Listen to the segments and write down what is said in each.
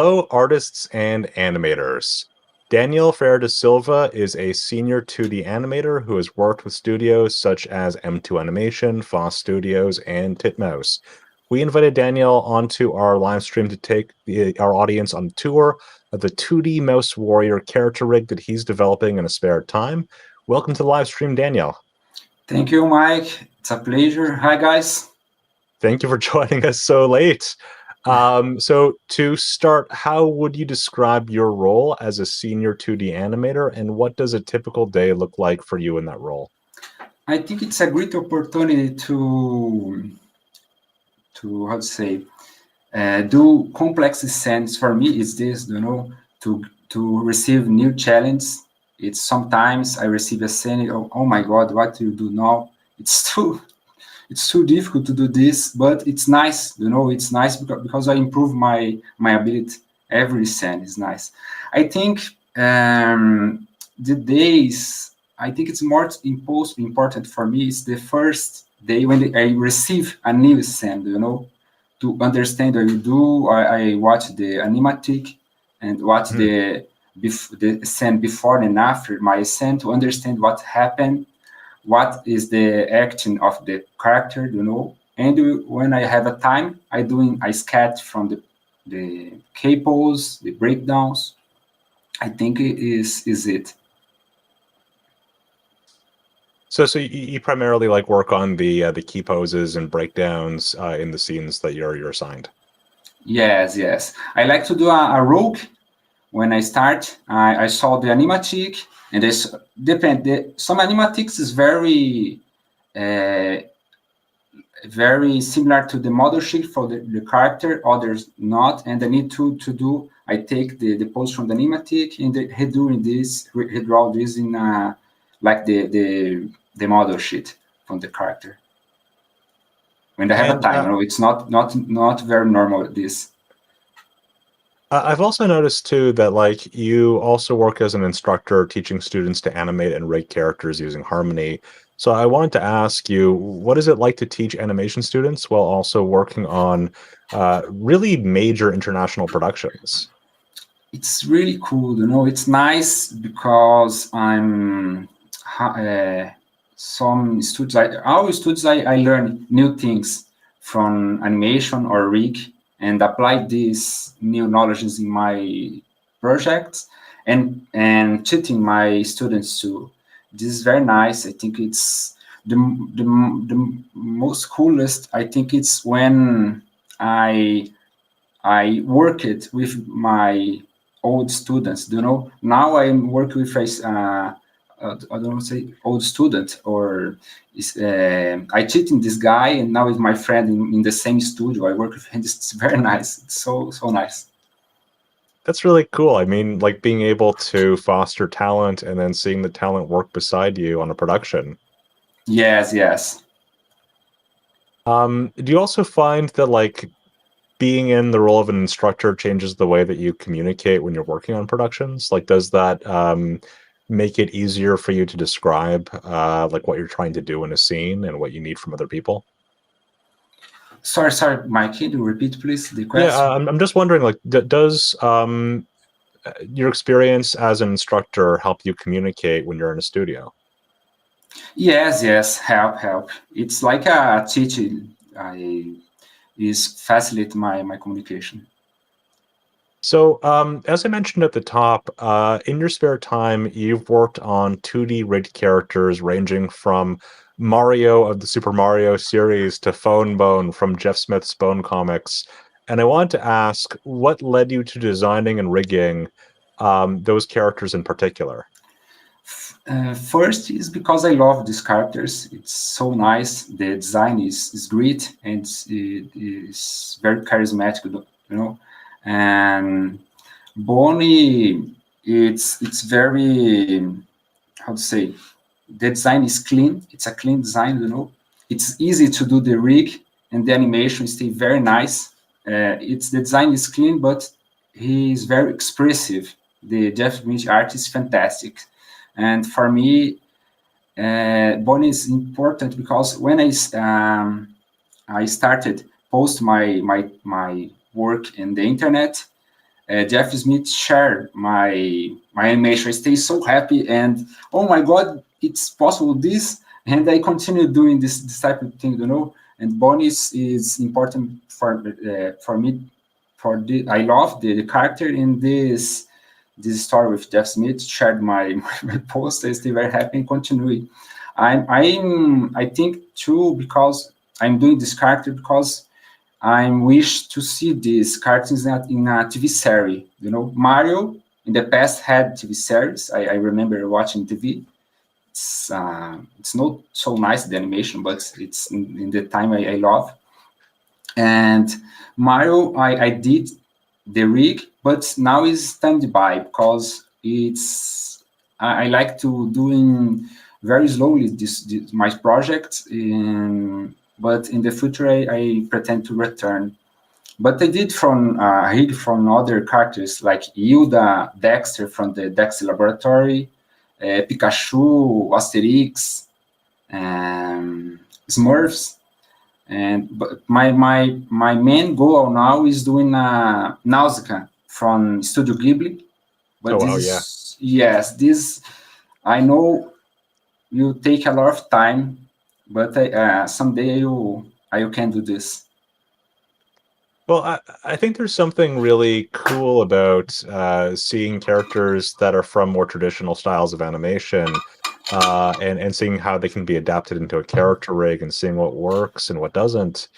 Hello, artists and animators. Daniel Freire da Silva is a senior 2D animator who has worked with studios such as M2 Animation, Fost Studios, and Titmouse. We invited Daniel onto our live stream to take our audience on a tour of the 2D Mouse Warrior character rig that he's developing in a spare time. Welcome to the live stream, Daniel. Thank you, Mike. It's a pleasure. Hi, guys. Thank you for joining us so late. So to start, how would you describe your role as a senior 2D animator, and what does a typical day look like for you in that role? I think it's a great opportunity to how to say, do complex scenes. For me, is this, to receive new challenge. It's sometimes I receive a scene, oh my God, what do you do now? It's too difficult to do this, but it's nice, it's nice because I improve my ability. Every scene is nice. I think the days, I think it's more important for me is the first day when I receive a new scene, to understand what you do. I watch the animatic and watch the scene before and after my scene to understand what happened, what is the acting of the character, and when I have a time, I sketch from the capos, the breakdowns. I think it is it. So you primarily work on the key poses and breakdowns in the scenes that you're assigned. Yes. I like to do a rogue. When I start, I saw the animatic, and this some animatics is very similar to the model sheet for the character, others not, and I need to do. I take the pose from the animatic and redraw this in like the model sheet from the character. When I have a time, it's not very normal this. I've also noticed too that you also work as an instructor teaching students to animate and rig characters using Harmony. So I wanted to ask you, what is it like to teach animation students while also working on really major international productions? It's really cool, it's nice because I'm some students, I learn new things from animation or rig and apply these new knowledges in my projects and teaching my students too. This is very nice. I think it's the most coolest. I think it's when I work it with my old students. Now I work with I don't want to say old student, or I cheating this guy, and now he's my friend in the same studio. I work with him. It's very nice. It's so nice. That's really cool. I mean, being able to foster talent and then seeing the talent work beside you on a production. Yes. Do you also find that being in the role of an instructor changes the way that you communicate when you're working on productions? Does that make it easier for you to describe what you're trying to do in a scene and what you need from other people? Sorry, Mike, can you repeat, please, the question? Yeah, I'm just wondering, does your experience as an instructor help you communicate when you're in a studio? Yes, help. It's like a teaching. Is facilitate my communication. So, as I mentioned at the top, in your spare time, you've worked on 2D rigged characters ranging from Mario of the Super Mario series to Phone Bone from Jeff Smith's Bone Comics. And I wanted to ask, what led you to designing and rigging those characters in particular? First is because I love these characters. It's so nice. The design is great, and it is very charismatic, And Bonnie, it's very, how to say, the design is clean. It's a clean design, It's easy to do the rig, and the animation stay very nice. The design is clean, but he is very expressive. The Jeff Smith art is fantastic. And for me, Bonnie is important because when I started post my work in the internet, Jeff Smith shared my animation. I stay so happy, and oh my God, it's possible this, and I continue doing this type of thing, And Bonnie is important for me. I love the character in this story with Jeff Smith. Shared my post. I stay very happy and continue. I think too, because I'm doing this character because I wish to see these cartoons in a TV series. Mario in the past had TV series. I remember watching TV. It's not so nice, the animation, but it's in the time I love. And Mario, I did the rig, but now it's standby because I like to doing very slowly this my project. But in the future, I pretend to return. But I did read from other characters like Hilda, Dexter from the Dexter Laboratory, Pikachu, Asterix, Smurfs. But my main goal now is doing Nausicaa from Studio Ghibli. But this I know will take a lot of time, but someday I can do this. Well, I think there's something really cool about seeing characters that are from more traditional styles of animation, and seeing how they can be adapted into a character rig and seeing what works and what doesn't.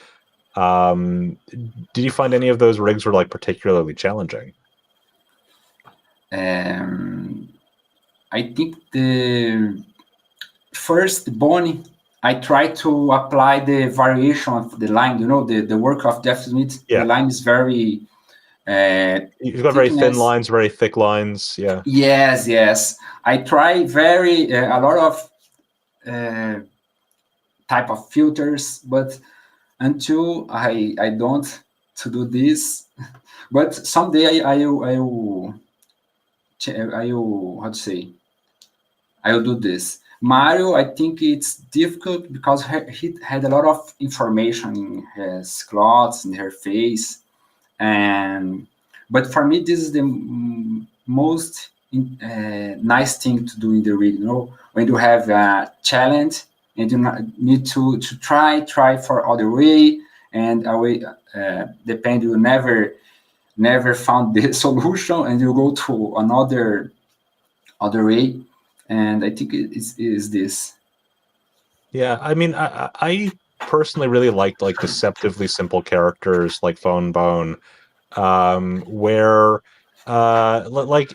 Did you find any of those rigs were like particularly challenging? I think the first Bonnie, I try to apply the variation of the line. The work of Jeff Smith. Yeah. The line is very. You've got very thin lines, very thick lines. Yeah. Yes. I try a lot of type of filters, but until I don't to do this, but someday I will how to say, I will do this. Mario, I think it's difficult because he had a lot of information in his clothes, in her face, but for me this is the most nice thing to do in the rig. When you have a challenge and you need to try for other way, and away depend, you never found the solution, and you go to another way. And I think it is this. Yeah, I mean, I personally really liked like deceptively simple characters like Phone Bone, where like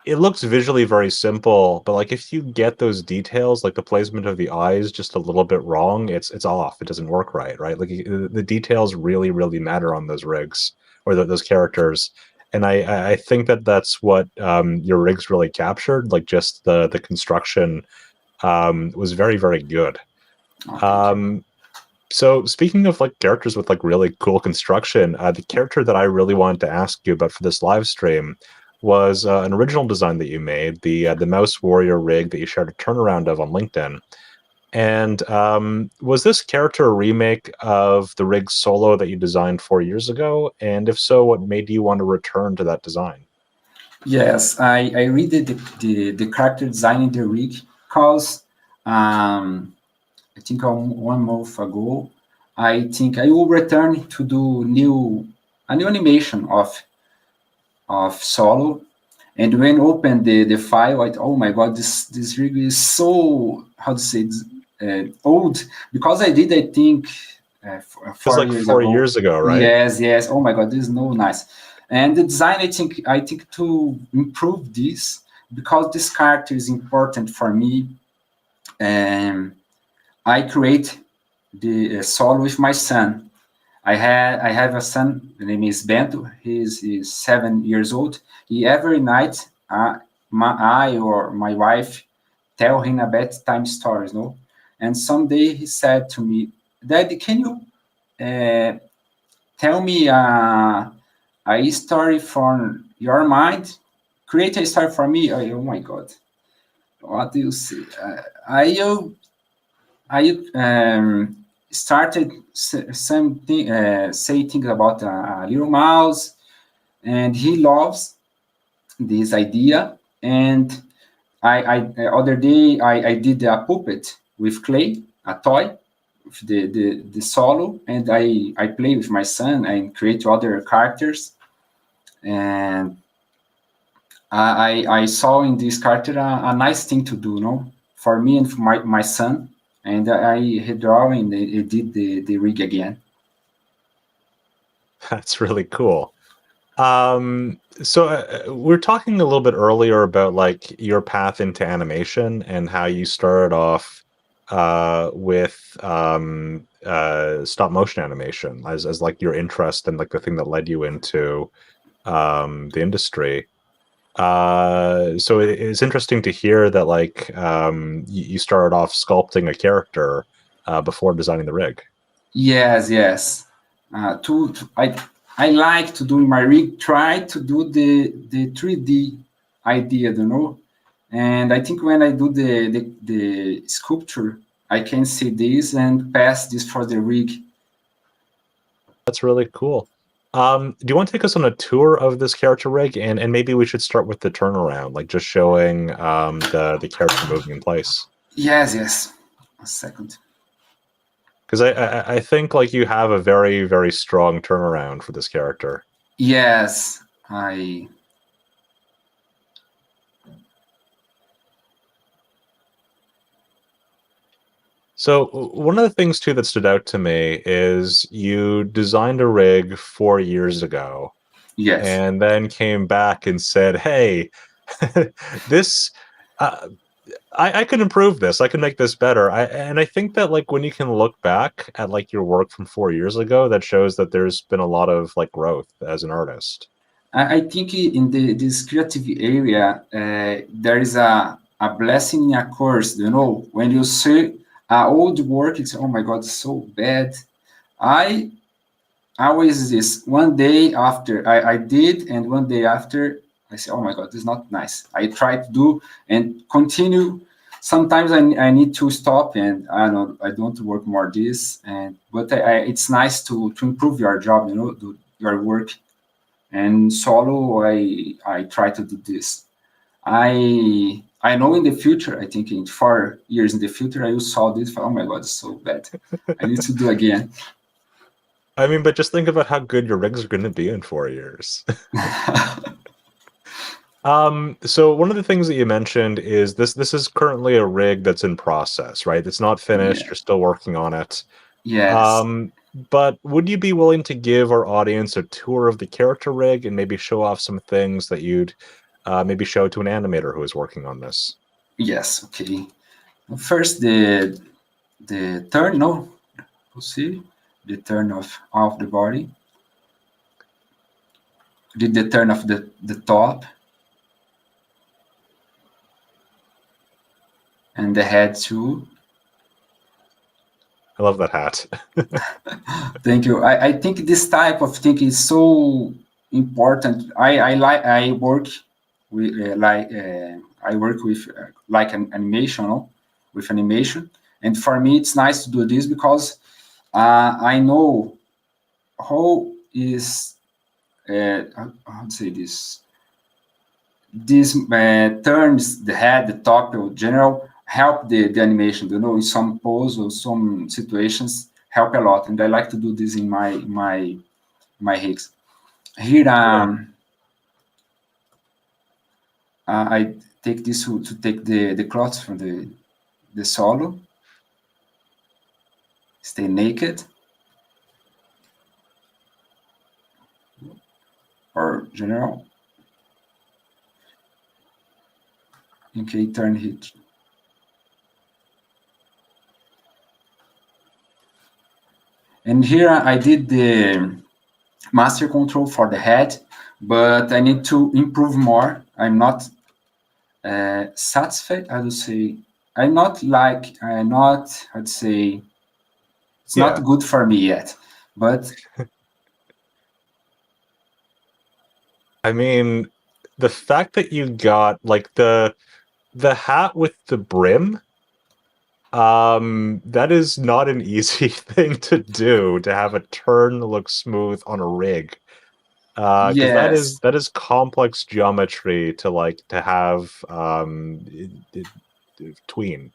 it looks visually very simple, but like if you get those details, like the placement of the eyes just a little bit wrong, it's off. It doesn't work right? Like the details really matter on those rigs or those characters. And I think that's what your rigs really captured. Like just the construction was very good. So speaking of like characters with like really cool construction, the character that I really wanted to ask you about for this live stream was an original design that you made, the Mouse Warrior rig that you shared a turnaround of on LinkedIn. And was this character a remake of the rig Solo that you designed 4 years ago? And if so, what made you want to return to that design? Yes, I redid the character design in the rig because I think 1 month ago, I think I will return to do a new animation of Solo. And when I opened the file, oh my God, this rig is so, how to say, old, because I did, I think, 4 years ago. 4 years ago, right? Yes. Oh my God, this is no nice. And the design, I think to improve this, because this character is important for me. I create the Solo with my son. I have a son. The name is Bento. He's 7 years old. Every night, I or my wife tell him a bedtime stories, no. And someday he said to me, "Daddy, can you tell me a story from your mind? Create a story for me." Oh my God, what do you say? I started something, say things about a little mouse, and he loves this idea. And other day I did a puppet with clay, a toy, with the solo, and I play with my son and create other characters. And I saw in this character a nice thing to do, no, for me and for my son. And I draw and I did the rig again. That's really cool. So we're talking a little bit earlier about like your path into animation and how you started off with stop motion animation as like your interest and like the thing that led you into the industry. So it's interesting to hear that like you started off sculpting a character before designing the rig. Yes. I like to do in my rig. Try to do the 3D idea, you know. And I think when I do the sculpture, I can see this and pass this for the rig. That's really cool. Do you want to take us on a tour of this character rig, and maybe we should start with the turnaround, like just showing the character moving in place? Yes. A second. Because I think like you have a very, very strong turnaround for this character. Yes, So one of the things too that stood out to me is you designed a rig 4 years ago, yes. and then came back and said, "Hey, this." I can improve this. I can make this better. And I think that like when you can look back at like your work from 4 years ago, that shows that there's been a lot of like growth as an artist. I think in this creative area, there is a blessing in a curse. You know, when you see old work, it's, oh my God, it's so bad. I always this one day after I did, and one day after I say, oh my God, this is not nice. I try to do and continue. Sometimes I need to stop and I don't work more this, but it's nice to improve your job, you know, do your work. And solo, I try to do this. I know in the future, I think in 4 years in the future, I will solve this. Oh my God, it's so bad. I need to do again. I mean, but just think about how good your rigs are going to be in 4 years. So one of the things that you mentioned is this is currently a rig that's in process, right? It's not finished. You're still working on it. Yes. But would you be willing to give our audience a tour of the character rig and maybe show off some things that you'd maybe show to an animator who is working on this? Yes. Okay. First, the turn. No, we'll see the turn of the body. The turn of the top. And the head too. I love that hat. Thank you. I think this type of thing is so important. I work with I work with like an animation, no? With animation, and for me it's nice to do this because I know how is how to say this. This turns the head, the top, or general help the animation. You know, in some pose or some situations help a lot, and I like to do this in my rigs. Here, I take this to take the cloth from the solo. Stay naked, or general. Okay, turn hit. And here I did the master control for the head, but I need to improve more. I'm not satisfied. I would say I'd say it's not good for me yet. But I mean, the fact that you got like the hat with the brim, that is not an easy thing to do, to have a turn look smooth on a rig. Because Yes. that is complex geometry to have tween.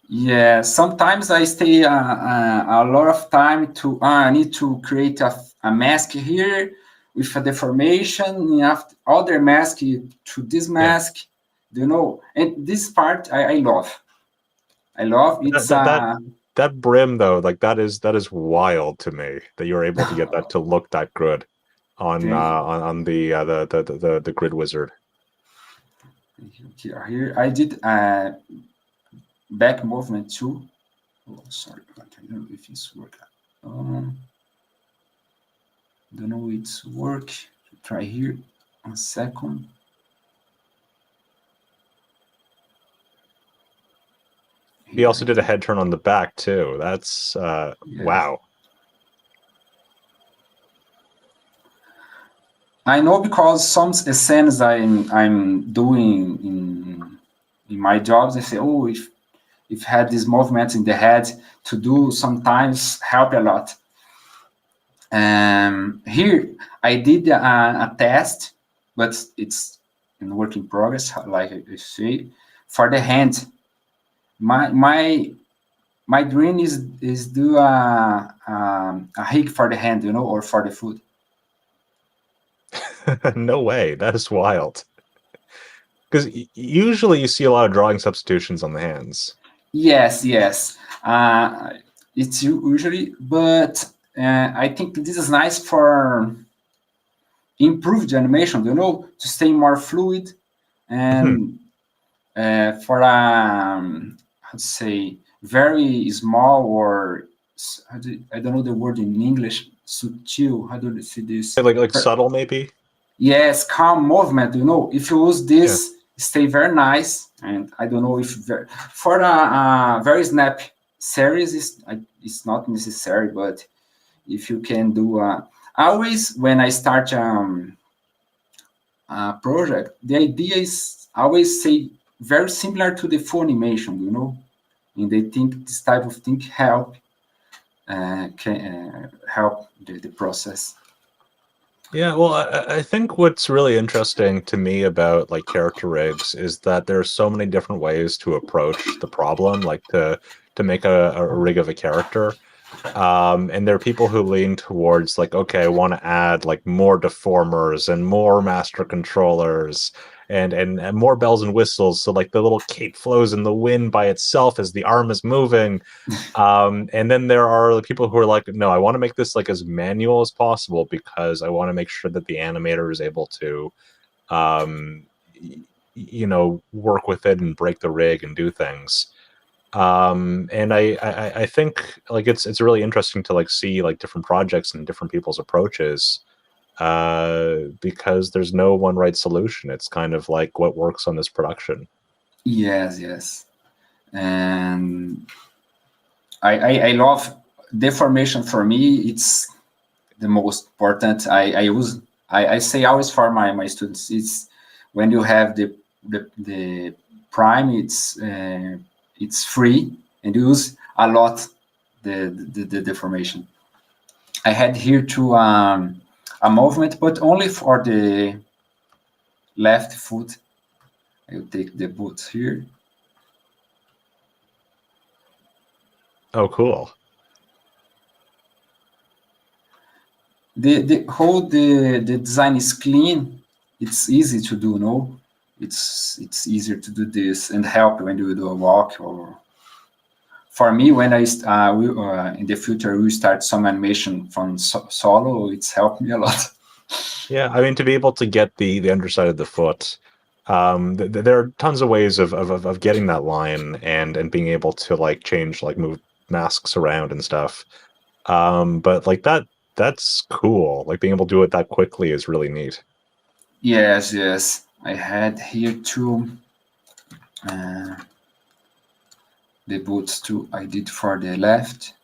Yeah, sometimes I stay a lot of time to I need to create a mask here with a deformation, and after other mask to this Yeah. mask, and this part I love. I love That it's that that that brim though, like that is wild to me that you're able to get that to look that good on thank you. the grid wizard. Here I did back movement too. Oh, sorry, I don't know if it's work. Um, don't know it's work. Try here. 1 second. He Here also I did a did. head turn on the back too. That's Yeah. wow. I know because some scenes I'm doing in my jobs, they say, oh, if had these movements in the head to do sometimes help a lot. Here I did a test, but it's in work in progress, like I say, for the hand. My dream is do a hike for the hand, or for the foot. No way. That is wild. Because usually you see a lot of drawing substitutions on the hands. Yes. It's usually, but I think this is nice for improve the animation, to stay more fluid and for how to say very small or I don't know the word in English, subtle. How do you see this? Like subtle maybe? Yes, calm movement. If you use Yeah. this, stay very nice. And I don't know if for a very snap series, it's not necessary. But if you can do, always when I start a project, the idea is always say very similar to the full animation. And they think this type of thing can help the process. Yeah, well, I think what's really interesting to me about like character rigs is that there are so many different ways to approach the problem, like to make a rig of a character. And there are people who lean towards like, okay, I want to add like more deformers and more master controllers and more bells and whistles. So like the little cape flows in the wind by itself as the arm is moving. And then there are people who are like, no, I want to make this like as manual as possible because I want to make sure that the animator is able to, um, work with it and break the rig and do things. And I think like it's really interesting to like see like different projects and different people's approaches because there's no one right solution. It's kind of like what works on this production. Yes. And I love deformation. For me, it's the most important. I say always for my students, it's when you have the prime, it's free and use a lot the deformation. I had here to a movement, but only for the left foot. I will take the boot here. Oh, cool. The whole the design is clean. It's easy to do. No, it's easier to do this and help when you do a walk. Or for me, when in the future we start some animation from solo, it's helped me a lot. Yeah, I mean to be able to get the underside of the foot. There are tons of ways of getting that line and being able to like change like move masks around and stuff. But like that's cool. Like being able to do it that quickly is really neat. Yes. I had here too the boots too. I did for the left.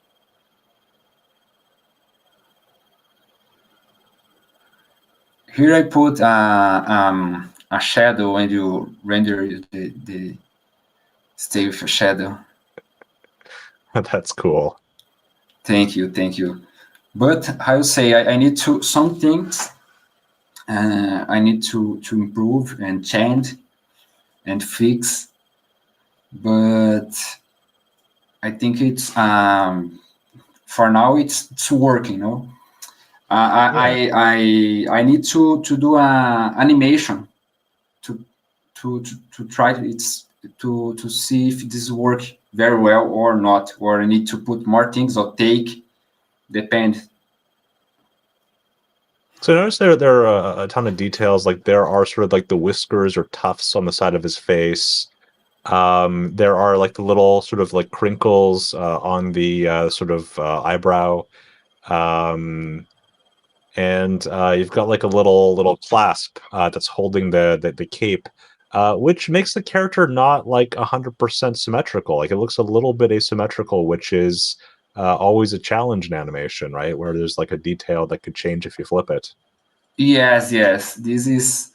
Here I put a shadow when you render the stay with a shadow. That's cool. Thank you. But I will say I need to some things I need to improve and change and fix, but I think it's for now it's working. No, I need to do a animation to try to see if this work very well or not, or I need to put more things or take, depend. So I noticed there are a ton of details. Like there are sort of like the whiskers or tufts on the side of his face. There are like the little sort of like crinkles on the sort of eyebrow. Um, and you've got like a little clasp that's holding the cape, which makes the character not like 100% symmetrical. Like it looks a little bit asymmetrical, which is always a challenge in animation, right? Where there's like a detail that could change if you flip it. Yes, yes. This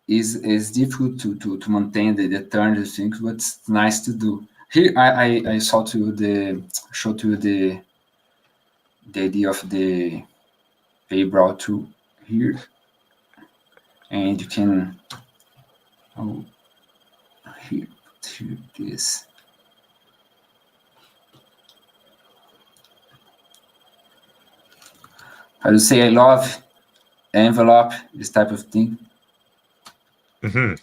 is difficult to maintain the turn of things, but it's nice to do. Here I saw to you show to you the idea of the eyebrow tool here, and you can here this. How to say I love envelope, this type of thing. Mm-hmm.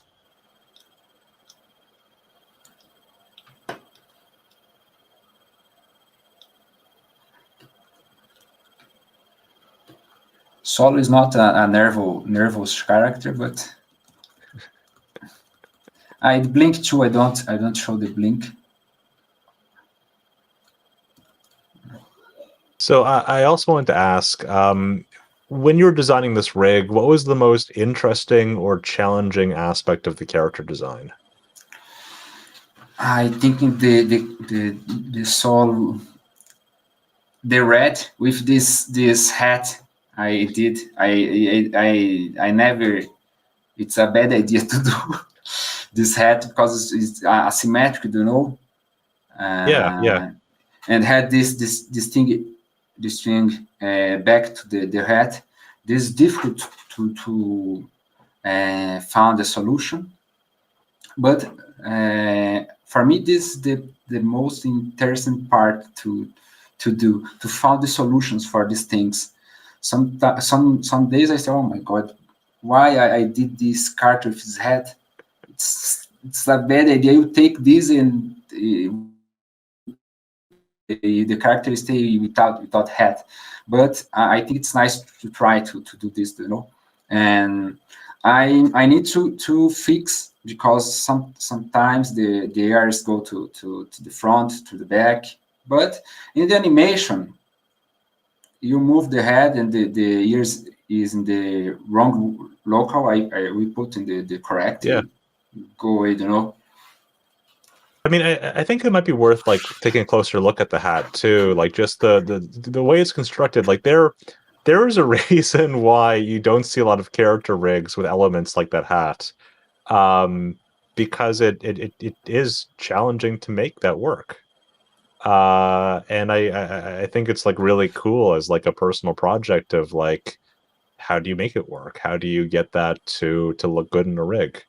Solo is not a nervous character, but I blink too. I don't show the blink. So I also wanted to ask, when you were designing this rig, what was the most interesting or challenging aspect of the character design? I think the soul, the red with this hat I did. I never. It's a bad idea to do this hat because it's asymmetric, you know. Yeah. And had this thing back to the hat. This is difficult to find a solution, but for me this is the most interesting part to do, to find the solutions for these things. Some days I say, oh my god, why I did this card with his head. It's a bad idea. You take this and the character stay without head. But I think it's nice to try to do this, you know. And I need to fix, because sometimes the ears go to the front, to the back. But in the animation, you move the head and the ears is in the wrong local. We put in the correct. Yeah. Go away, you know. I mean, I think it might be worth like taking a closer look at the hat too. Like just the way it's constructed. Like there is a reason why you don't see a lot of character rigs with elements like that hat, because it is challenging to make that work. And I think it's like really cool as like a personal project of like, how do you make it work? How do you get that to look good in a rig?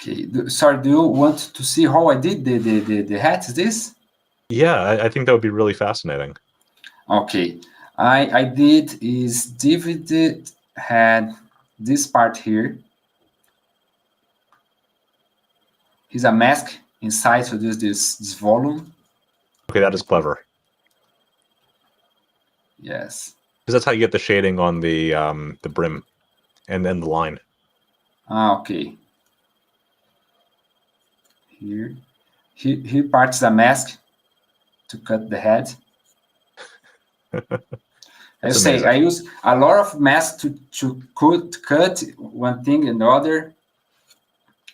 Okay, sorry, do you want to see how I did the hat? Is this? Yeah, I think that would be really fascinating. Okay, I did is divided, had this part here. He's a mask inside, so there's this volume. Okay, that is clever. Yes. Because that's how you get the shading on the brim and then the line. Okay. Here part is a mask to cut the head. I say amazing. I use a lot of masks to cut one thing and the other.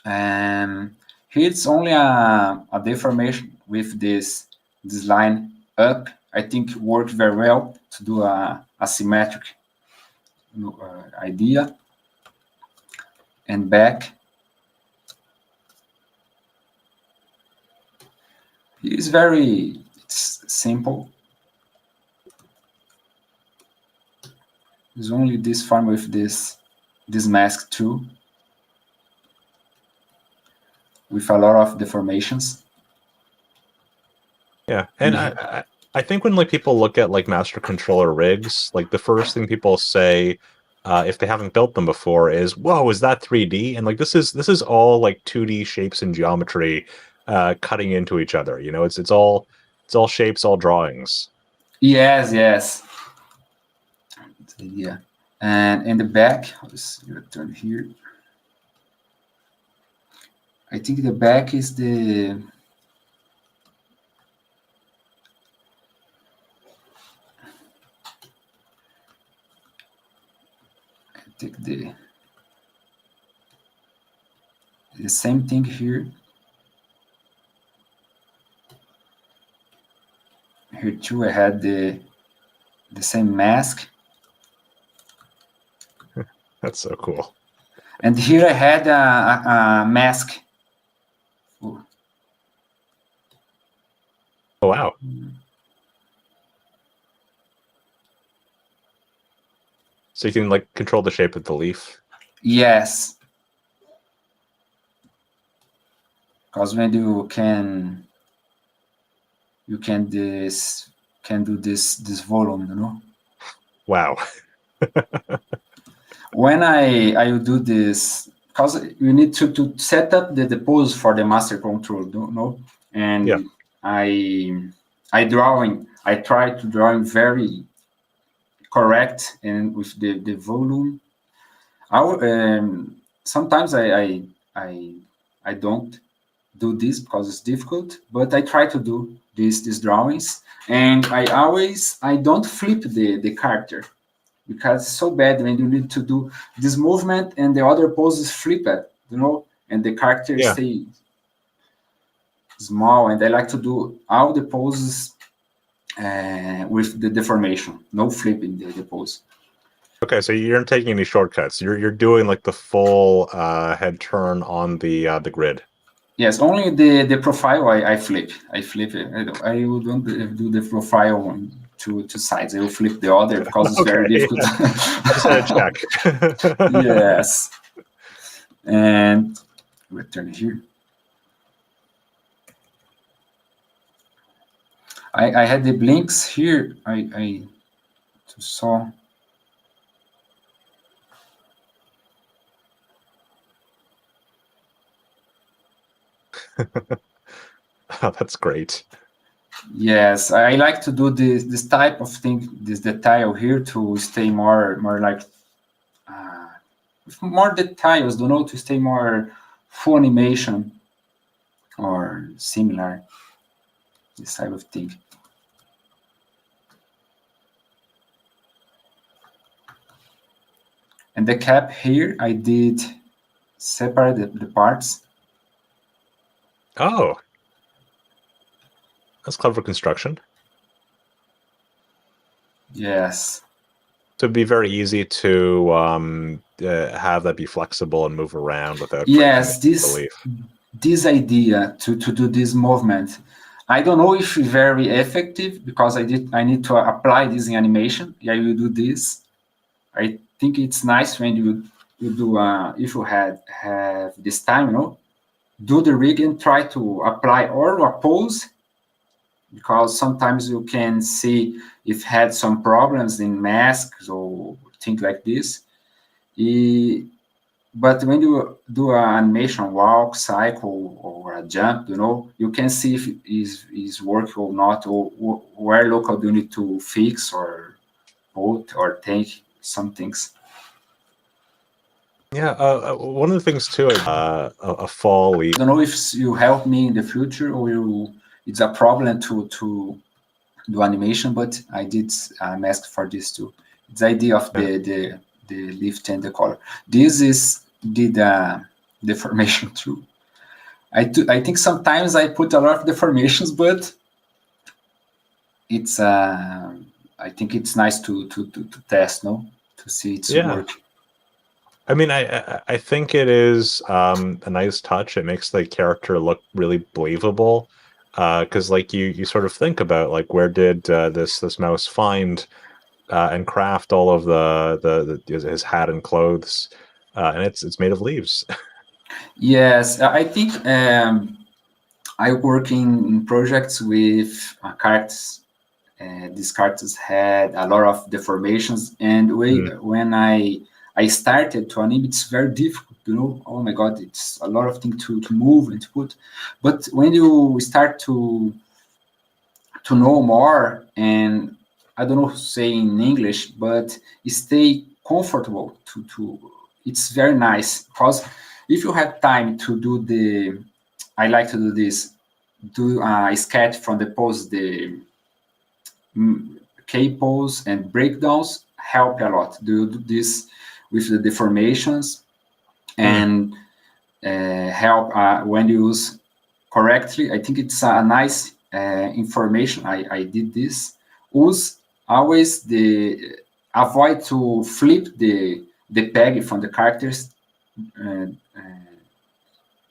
Here it's only a deformation with this line up. I think it worked very well to do a symmetric idea. And back. It's simple. There's only this form with this mask too, with a lot of deformations. Yeah, and I think when like people look at like master controller rigs, like the first thing people say, if they haven't built them before, is "Whoa, is that 3D?" And like this is all like 2D shapes and geometry, cutting into each other. You know, it's all shapes, all drawings. Yes, yes. Yeah, and in the back, let's return here. I think the back is the take the same thing here. Here too, I had the same mask. That's so cool. And here I had a mask. Oh wow. So you can like control the shape of the leaf. Yes. Because when you can do this volume, you know. Wow. When I do this, because you need to set up the pose for the master control, you know, and Yeah. I try to drawing very correct and with the volume. Sometimes I don't do this because it's difficult, but I try to do these drawings, and I don't flip the character, because it's so bad when you need to do this movement and the other poses flip it, you know, and the character stay small. And I like to do all the poses with the deformation, no flipping the pose. Okay, so you're not taking any shortcuts. You're doing like the full head turn on the grid. Yes, only the profile I flip. I flip it. I don't do the profile on two sides. I will flip the other because it's very difficult. I just had to check. Yes. And return here. I had the blinks here. I saw. Oh, that's great. Yes, I like to do this type of thing, this detail here, to stay more like more details, you know, to stay more full animation or similar, this type of thing. And the cap here, I did separate the parts. Oh, that's clever construction. Yes. So it'd be very easy to have that be flexible and move around without. Yes, this idea to do this movement, I don't know if it's very effective, because I need to apply this in animation. Yeah, you do this. I think it's nice when you do if you have this time, you know, do the rig and try to apply or a pose, because sometimes you can see if had some problems in masks or things like this. But when you do an animation, walk, cycle, or a jump, you know, you can see if is working or not, or where local do you need to fix or put or take some things. Yeah, one of the things too, a fall leaf. I don't know if you help me in the future, or it's a problem to do animation, but I did a mask for this too. It's the idea of the lift and the color. This is the deformation too. I think sometimes I put a lot of deformations, but it's I think it's nice to test, no, to see its work. I mean, I think it is a nice touch. It makes the character look really believable, because like you sort of think about like, where did this mouse find and craft all of his hat and clothes, and it's made of leaves. Yes, I think I work in projects with characters. These characters had a lot of deformations, and when I started to animate, it's very difficult, you know. Oh my God, it's a lot of things to move and to put. But when you start to know more, and I don't know how to say in English, but stay comfortable to it's very nice, because if you have time to do I like to do this, do a sketch from the pose, the K pose and breakdowns help a lot. Do this with the deformations and help when you use correctly. I think it's a nice information. I did this. Use always avoid to flip the peg from the characters,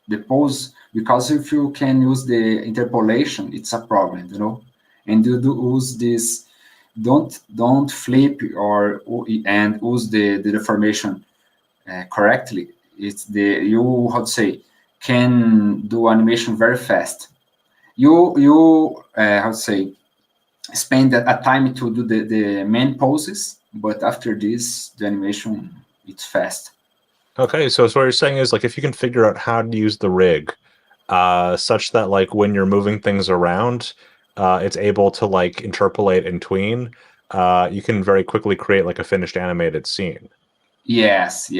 the pose, because if you can use the interpolation, it's a problem, you know. And you do use this, don't flip and use the deformation correctly. It's you how to say, can do animation very fast. You how to say, spend a time to do the main poses, but after this the animation, it's fast. Okay, so what you're saying is, like, if you can figure out how to use the rig such that, like, when you're moving things around, it's able to, like, interpolate and tween, you can very quickly create, like, a finished animated scene. Yes.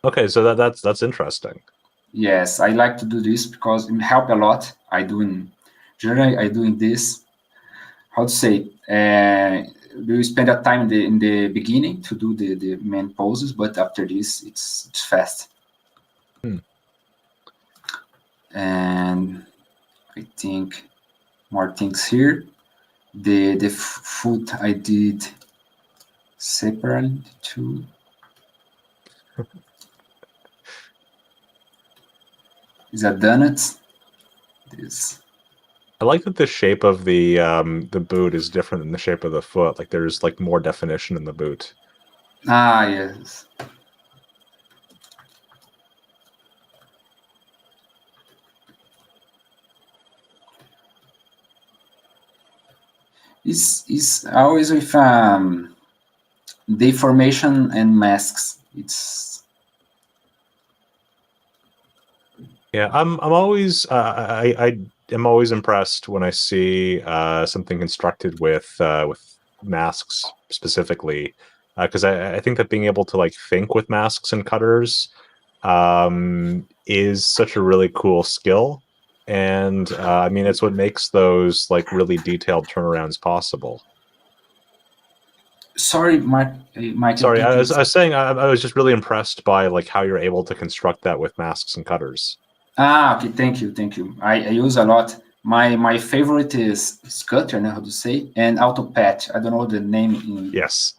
Okay, so that's interesting. Yes, I like to do this because it help a lot. Generally I doing this, how to say, we spend a time in the beginning to do the main poses, but after this it's fast. And I think more things here. The foot I did separately too. Is a donut. This. I like that the shape of the boot is different than the shape of the foot. Like, there's, like, more definition in the boot. Ah, yes. It's always with deformation and masks. It's I'm always I am always impressed when I see something constructed with masks specifically, because I think that being able to, like, think with masks and cutters is such a really cool skill, and I mean, it's what makes those, like, really detailed turnarounds possible. sorry, Mike. Sorry, I was saying I was just really impressed by, like, how you're able to construct that with masks and cutters. Okay, thank you. I use a lot. My favorite is Scutter, how to say, and Auto Patch. I don't know the name in. Yes.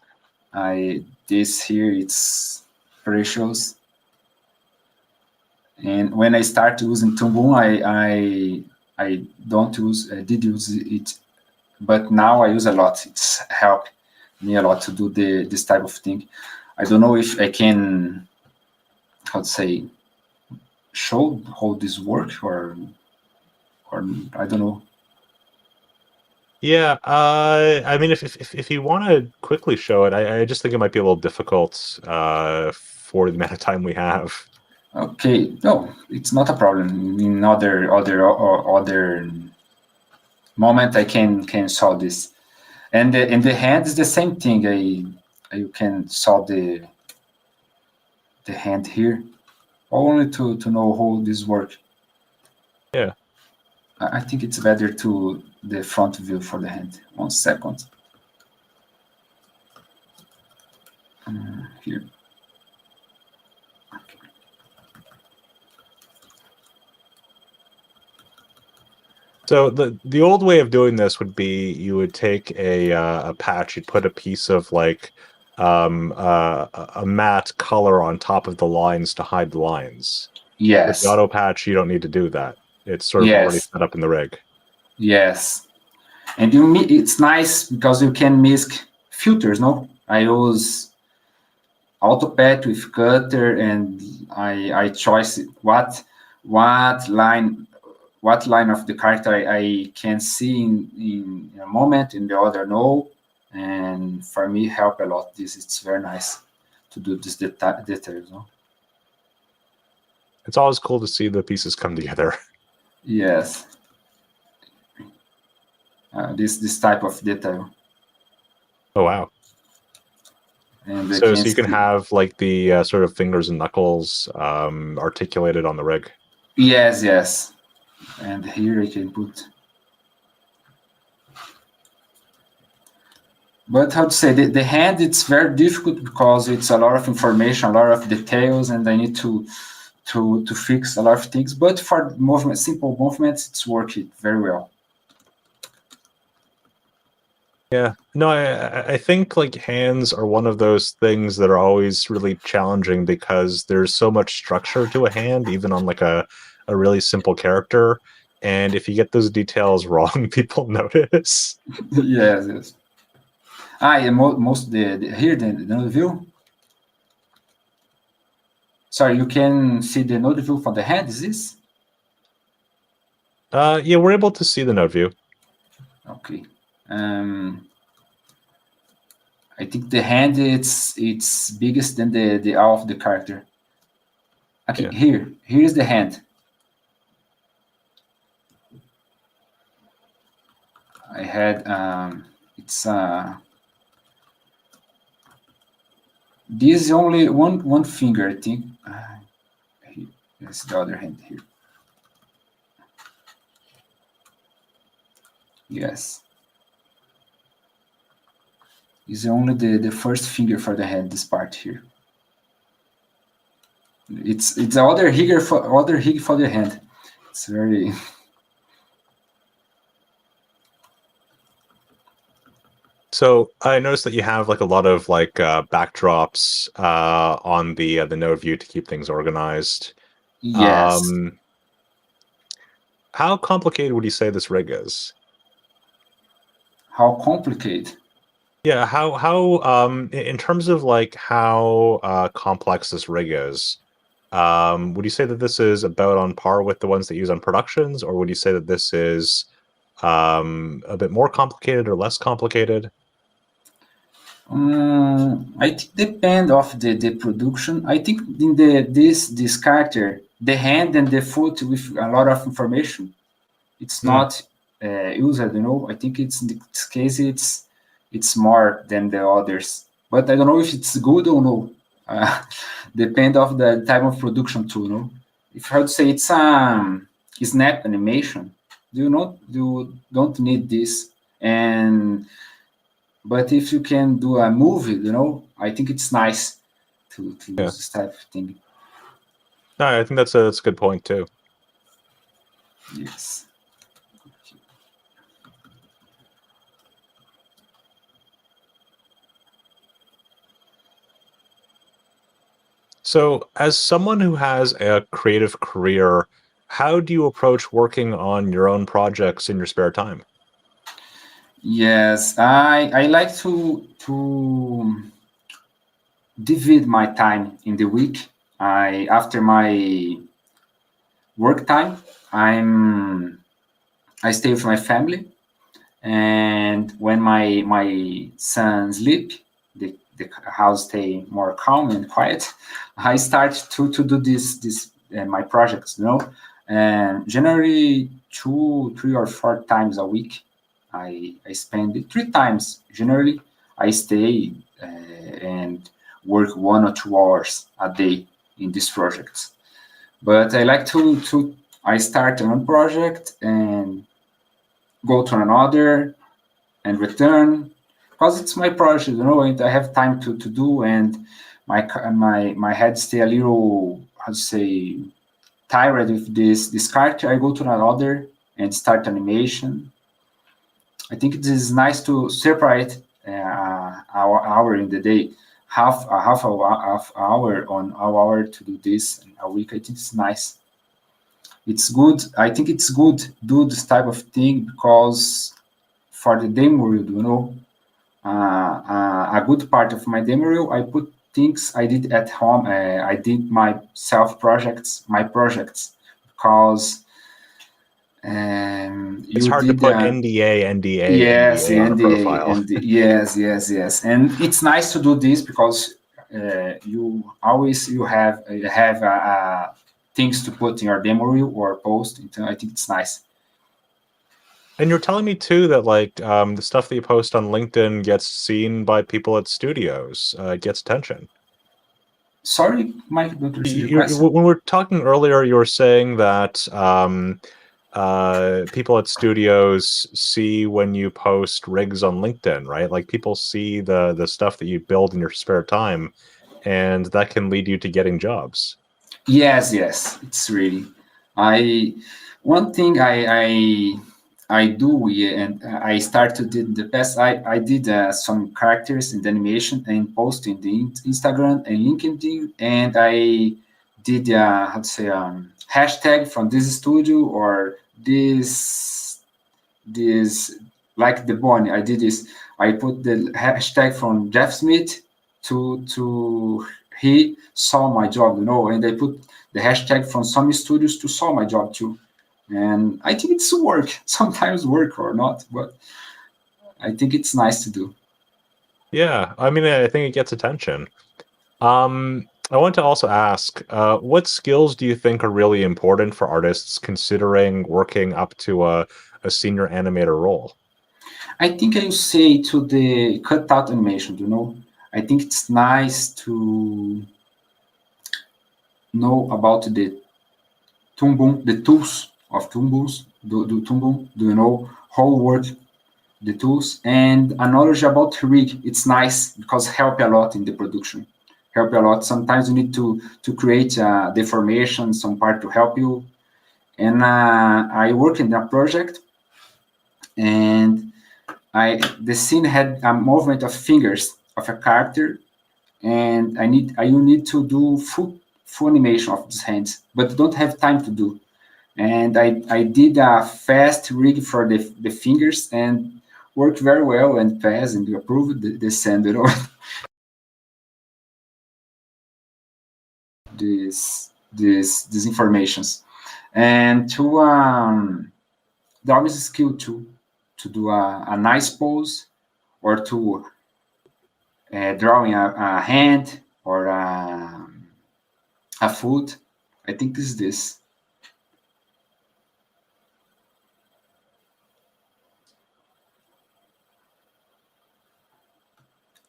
This here, it's precious. And when I start using Toon, I don't use. I did use it, but now I use a lot. It's helped me a lot to do this type of thing. I don't know if I can, how to say, show how this works, or I don't know. Yeah, I mean, if you want to quickly show it, I just think it might be a little difficult for the amount of time we have. Okay, no, it's not a problem. In other moment, I can solve this. And in the hand is the same thing. You can solve the hand here, only to know how this works. Yeah. I think it's better to the front view for the hand. 1 second. Here. Okay. So the old way of doing this would be you would take a patch, you'd put a piece of, like, a matte color on top of the lines to hide the lines. Yes. With the auto patch, you don't need to do that. It's sort of already set up in the rig. Yes. And it's nice because you can filters. No, I use AutoPath with cutter, and I choose what line of the character I can see in a moment, in the other no, and for me help a lot. It's very nice to do this details. No? It's always cool to see the pieces come together. Yes. This type of detail. Oh wow! And so you can have like the sort of fingers and knuckles articulated on the rig. Yes. And here I can put. But how to say, the hand, it's very difficult because it's a lot of information, a lot of details, and I need to fix a lot of things. But for simple movements, it's working very well. Yeah, no, I think like hands are one of those things that are always really challenging because there's so much structure to a hand, even on like a really simple character. And if you get those details wrong, people notice. Yes. And most here the node view. Sorry, you can see the node view for the hand. Is this? Yeah, we're able to see the node view. Okay. I think the hand it's biggest than the eye of the character. Okay, yeah. Here's the hand. I had it's this is only one finger, I think. Here's the other hand here. Yes. Is only the first finger for the hand, this part here. It's the other hig for the hand. It's very So I noticed that you have like a lot of like backdrops on the node view to keep things organized. Yes. How complicated would you say this rig is? How complicated? Yeah, how in terms of like how complex this rig is, would you say that this is about on par with the ones that use on productions, or would you say that this is a bit more complicated or less complicated? I think depend of the production. I think in this character, the hand and the foot with a lot of information, it's not used. I think it's in this case it's more than the others. But I don't know if it's good or no. Depend of the type of production too. No, if I would say it's snap animation, you don't need this. But if you can do a movie, I think it's nice to use this type of thing. No, I think that's a good point too. Yes. So, as someone who has a creative career, how do you approach working on your own projects in your spare time? Yes, I like to divide my time in the week. After my work time, I stay with my family, and when my son sleep, the house stay more calm and quiet. I start to do this my projects, and generally 2, 3, or 4 times a week. I spend it 3 times. Generally, I stay and work 1 or 2 hours a day in these projects. But I like to I start one project and go to another and return, because it's my project, and I have time to do, and my head stay a little, how to say, tired with this character. I go to another and start animation. I think it is nice to separate our hour in the day, half hour on our hour to do this in a week. I think it's nice. It's good. I think it's good do this type of thing because for the demo world, a good part of my demo reel, I put things I did at home. I did my projects, because It's you hard to did put NDA, yes, NDA on a profile. yes, and it's nice to do this because you have things to put in your demo reel or post. I think it's nice. And you're telling me too that like the stuff that you post on LinkedIn gets seen by people at studios, gets attention. Sorry, Mike, don't receive the question. When we were talking earlier, you were saying that people at studios see when you post rigs on LinkedIn, right? Like people see the stuff that you build in your spare time, and that can lead you to getting jobs. Yes, it's really. One thing I do, and I started in the past. I did some characters in the animation and post in the Instagram and LinkedIn, and I did how to say hashtag from this studio or this like the Bonnie. I did this. I put the hashtag from Jeff Smith to he saw my job, and I put the hashtag from some studios to saw my job too. And I think it's work, sometimes work or not, but I think it's nice to do. Yeah, I mean, I think it gets attention. I want to also ask, what skills do you think are really important for artists considering working up to a senior animator role? I think I say to the cutout animation, I think it's nice to know about the the tools of Titmouse, do Titmouse, do you know how work the tools, and a knowledge about rig. It's nice because help a lot in the production. Help a lot. Sometimes you need to create a deformation, some part to help you. And I work in a project, and the scene had a movement of fingers of a character, and you need to do full animation of these hands, but don't have time to do. And I did a fast rig for the fingers and worked very well and passed and approved the send, these informations. And there is a skill too, to do a nice pose or to drawing a hand or a foot. I think is this.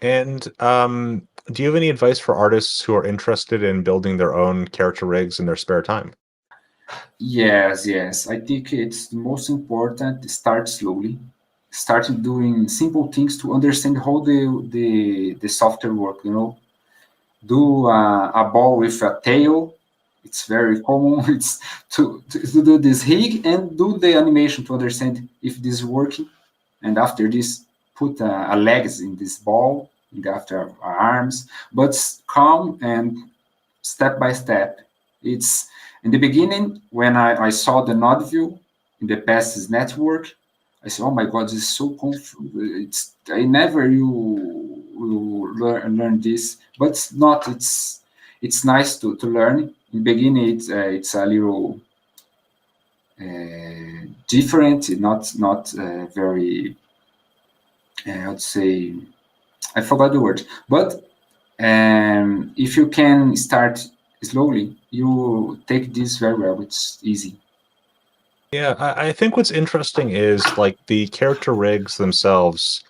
And do you have any advice for artists who are interested in building their own character rigs in their spare time? Yes. I think it's the most important. Start slowly. Start doing simple things to understand how the software work. Do a ball with a tail. It's very common. It's to do this rig and do the animation to understand if this is working. And after this, put a legs in this ball, and after arms, but calm and step by step. It's in the beginning when I saw the node view in the past network. I said, "Oh my God, this is so confusing. I never will learn this, but it's not. It's nice to learn. In the beginning, it's a little different, not very. I'd say I forgot the word, but if you can start slowly, you take this very well. It's easy. Yeah, I think what's interesting is like the character rigs themselves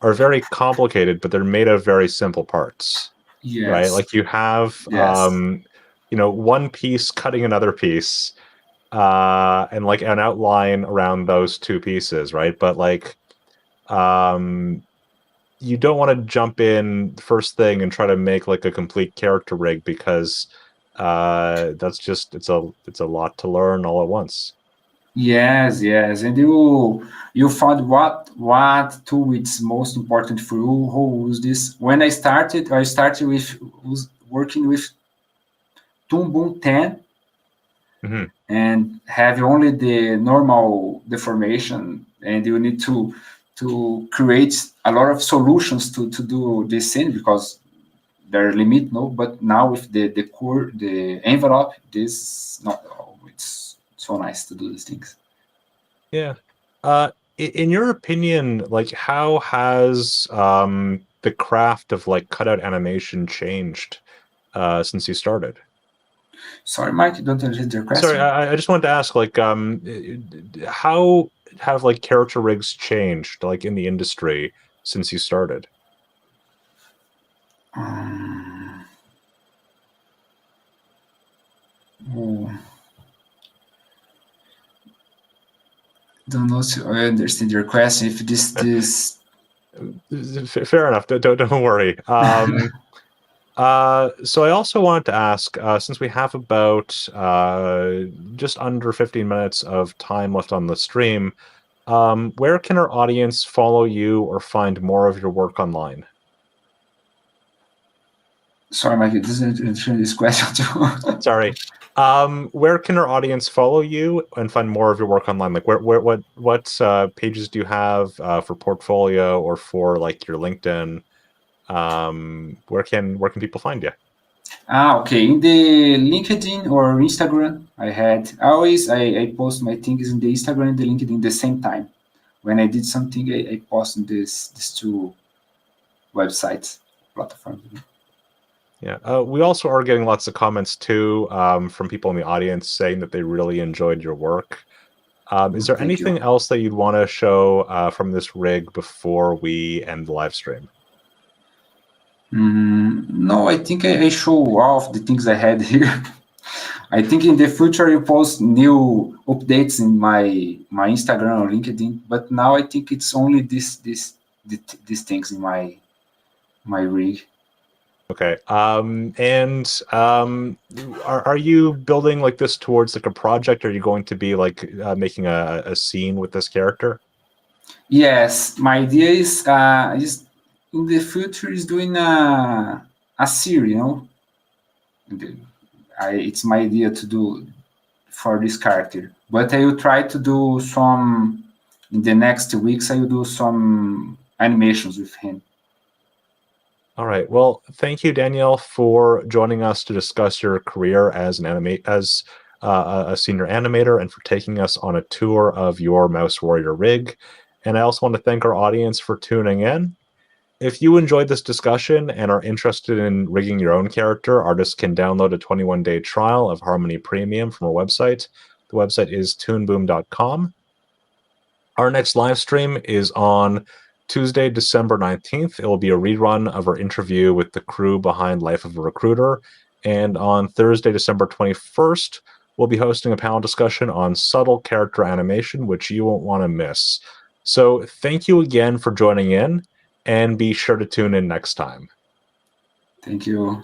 are very complicated, but they're made of very simple parts, right? Yes. Like you have, Yes. one piece cutting another piece, and like an outline around those two pieces, right? But like, you don't want to jump in first thing and try to make like a complete character rig because that's just it's a lot to learn all at once. Yes, and you found what tool is most important for you. Who use this? When I started with working with Toon 10 and have only the normal deformation, and you need to to create a lot of solutions to do this scene because there are limit, no. But now with the envelope, this not it's so nice to do these things. Yeah. In your opinion, like how has the craft of like cutout animation changed since you started? Sorry, Mike, don't understand your question. Sorry, I just wanted to ask, like, how have like character rigs changed, like in the industry since you started? Don't know if I understand your question. If this Fair enough. Don't worry. So I also wanted to ask, since we have about just under 15 minutes of time left on the stream, where can our audience follow you or find more of your work online? Sorry, Mike, it doesn't understand this question too. Sorry. Where can our audience follow you and find more of your work online? Like, what pages do you have for portfolio or for like your LinkedIn? Where can people find you? Okay. In the LinkedIn or Instagram, I post my things in the Instagram and the LinkedIn the same time. When I did something, I post in these two websites platforms. Yeah, we also are getting lots of comments too from people in the audience saying that they really enjoyed your work. Is there anything else that you'd want to show from this rig before we end the live stream? No, I think I show all of the things I had here. I think in the future you post new updates in my Instagram or LinkedIn, but now I think it's only these things in my rig. Okay. Are you building like this towards like a project? Are you going to be like making a scene with this character? Yes, my idea is in the future is doing a series, you know. It's my idea to do for this character, but I will try to do some in the next weeks. I will do some animations with him. All right. Well, thank you, Danielle, for joining us to discuss your career as a senior animator and for taking us on a tour of your Mouse Warrior rig. And I also want to thank our audience for tuning in. If you enjoyed this discussion and are interested in rigging your own character, artists can download a 21-day trial of Harmony Premium from our website. The website is toonboom.com. Our next live stream is on Tuesday, December 19th. It will be a rerun of our interview with the crew behind Life of a Recruiter. And on Thursday, December 21st, we'll be hosting a panel discussion on subtle character animation, which you won't want to miss. So thank you again for joining in, and be sure to tune in next time. Thank you.